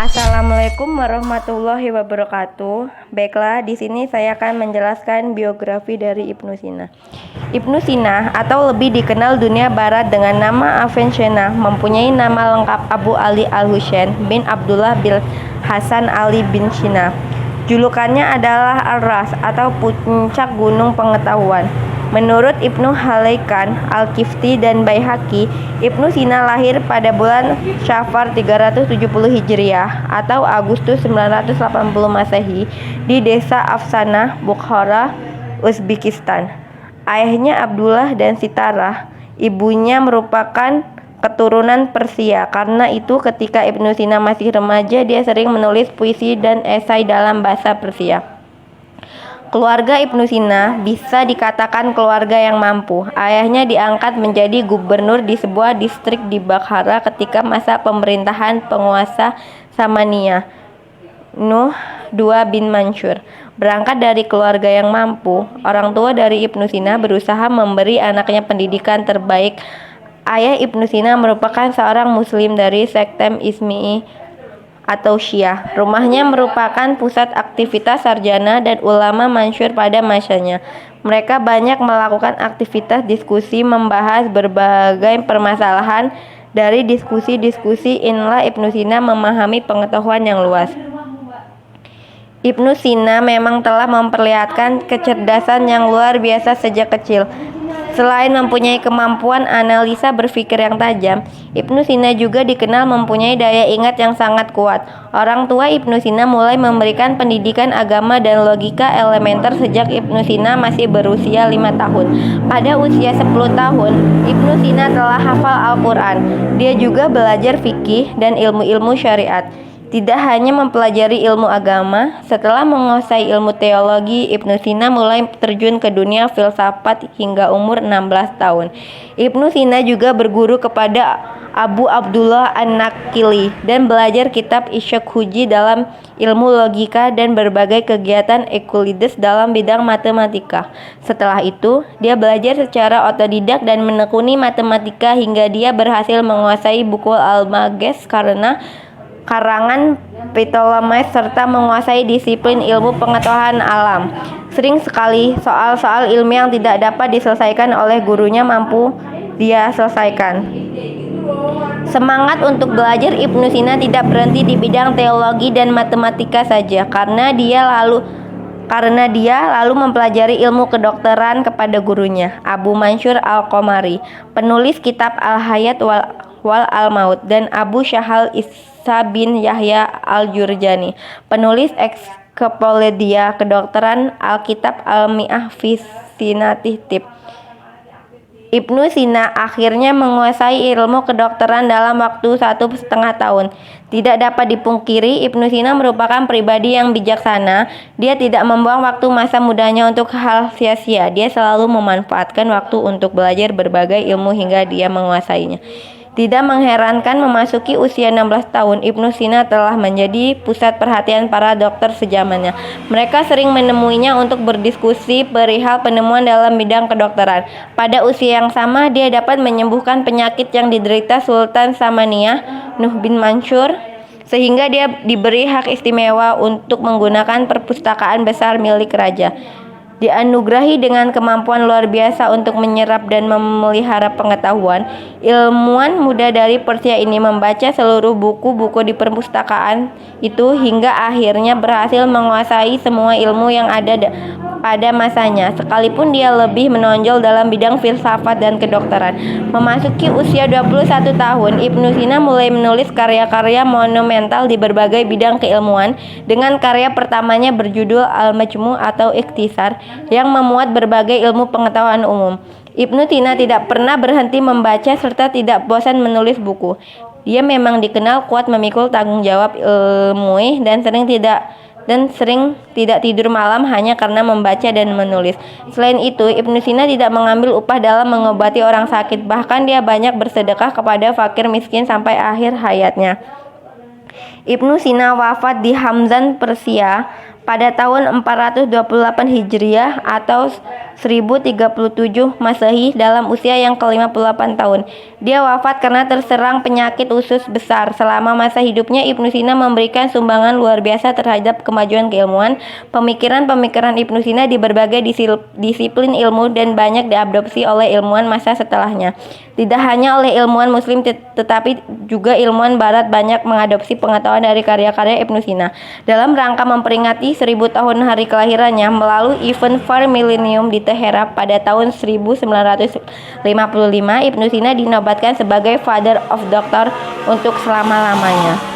Assalamualaikum warahmatullahi wabarakatuh. Baiklah, di sini saya akan menjelaskan biografi dari Ibnu Sina. Ibnu Sina atau lebih dikenal dunia barat dengan nama Avicenna mempunyai nama lengkap Abu Ali Al-Husain bin Abdullah bin Hasan Ali bin Sina. Julukannya adalah Al-Ras atau puncak gunung pengetahuan. Menurut Ibnu Halaikan, Al-Kifti dan Baihaqi, Ibnu Sina lahir pada bulan Syafar 370 Hijriah atau Agustus 980 Masehi di desa Afsana, Bukhara, Uzbekistan. Ayahnya Abdullah dan Sitarah, ibunya merupakan keturunan Persia. Karena itu ketika Ibnu Sina masih remaja, dia sering menulis puisi dan esai dalam bahasa Persia. Keluarga Ibnu Sina bisa dikatakan keluarga yang mampu. Ayahnya diangkat menjadi gubernur di sebuah distrik di Bukhara ketika masa pemerintahan penguasa Samaniyah, Nuh II bin Mansur. Berangkat dari keluarga yang mampu, orang tua dari Ibnu Sina berusaha memberi anaknya pendidikan terbaik. Ayah Ibnu Sina merupakan seorang muslim dari sekte Ismaili atau Syiah. Rumahnya merupakan pusat aktivitas sarjana dan ulama masyhur pada masanya. Mereka banyak melakukan aktivitas diskusi membahas berbagai permasalahan. Dari diskusi-diskusi inilah Ibnu Sina memahami pengetahuan yang luas. Ibnu Sina memang telah memperlihatkan kecerdasan yang luar biasa sejak kecil. Selain mempunyai kemampuan analisa berpikir yang tajam, Ibnu Sina juga dikenal mempunyai daya ingat yang sangat kuat. Orang tua Ibnu Sina mulai memberikan pendidikan agama dan logika elementer sejak Ibnu Sina masih berusia 5 tahun. Pada usia 10 tahun, Ibnu Sina telah hafal Al-Quran. Dia juga belajar fikih dan ilmu-ilmu syariat. Tidak hanya mempelajari ilmu agama, setelah menguasai ilmu teologi, Ibnu Sina mulai terjun ke dunia filsafat hingga umur 16 tahun. Ibnu Sina juga berguru kepada Abu Abdullah An-Nakili dan belajar kitab Ishaq Huji dalam ilmu logika dan berbagai kegiatan Euclides dalam bidang matematika. Setelah itu, dia belajar secara otodidak dan menekuni matematika hingga dia berhasil menguasai buku Al-Mages karangan Ptolemaios serta menguasai disiplin ilmu pengetahuan alam. Sering sekali soal-soal ilmiah yang tidak dapat diselesaikan oleh gurunya mampu dia selesaikan. Semangat untuk belajar Ibnu Sina tidak berhenti di bidang teologi dan matematika saja, karena dia lalu mempelajari ilmu kedokteran kepada gurunya, Abu Mansur Al-Qomari, penulis kitab Al-Hayat wal Al-Maut, dan Abu Syahal Isa bin Yahya Al-Jurjani, penulis Ensiklopedia Kedokteran, Alkitab Al-Mi'ah fi Sinatih Tib. Ibnu Sina akhirnya menguasai ilmu kedokteran dalam waktu 1,5 tahun. Tidak dapat dipungkiri, Ibnu Sina merupakan pribadi yang bijaksana. Dia tidak membuang waktu masa mudanya untuk hal sia-sia. Dia selalu memanfaatkan waktu untuk belajar berbagai ilmu hingga dia menguasainya. Tidak mengherankan memasuki usia 16 tahun, Ibnu Sina telah menjadi pusat perhatian para dokter sejamannya. Mereka sering menemuinya untuk berdiskusi perihal penemuan dalam bidang kedokteran. Pada usia yang sama, dia dapat menyembuhkan penyakit yang diderita Sultan Samaniyah, Nuh bin Mansur, sehingga dia diberi hak istimewa untuk menggunakan perpustakaan besar milik raja. Dianugerahi dengan kemampuan luar biasa untuk menyerap dan memelihara pengetahuan, ilmuwan muda dari Persia ini membaca seluruh buku-buku di perpustakaan itu hingga akhirnya berhasil menguasai semua ilmu yang ada pada masanya, sekalipun dia lebih menonjol dalam bidang filsafat dan kedokteran. Memasuki usia 21 tahun, Ibnu Sina mulai menulis karya-karya monumental di berbagai bidang keilmuan, dengan karya pertamanya berjudul Al-Majmu' atau Ikhtisar, yang memuat berbagai ilmu pengetahuan umum. Ibnu Sina tidak pernah berhenti membaca serta tidak bosan menulis buku. Dia memang dikenal kuat memikul tanggung jawab ilmuwi dan sering tidak tidur malam hanya karena membaca dan menulis. Selain itu, Ibnu Sina tidak mengambil upah dalam mengobati orang sakit. Bahkan dia banyak bersedekah kepada fakir miskin sampai akhir hayatnya. Ibnu Sina wafat di Hamzan, Persia pada tahun 428 Hijriah atau 1037 Masehi dalam usia yang ke-58 tahun. Dia wafat karena terserang penyakit usus besar. Selama masa hidupnya, Ibnu Sina memberikan sumbangan luar biasa terhadap kemajuan keilmuan. Pemikiran-pemikiran Ibnu Sina di berbagai disiplin ilmu dan banyak diadopsi oleh ilmuwan masa setelahnya. Tidak hanya oleh ilmuwan muslim tetapi juga ilmuwan barat banyak mengadopsi pengetahuan dari karya-karya Ibnu Sina. Dalam rangka memperingati 1000 tahun hari kelahirannya melalui event Far Millennium di Teheran pada tahun 1955, Ibnu Sina dinobatkan sebagai Father of Doctor untuk selama-lamanya.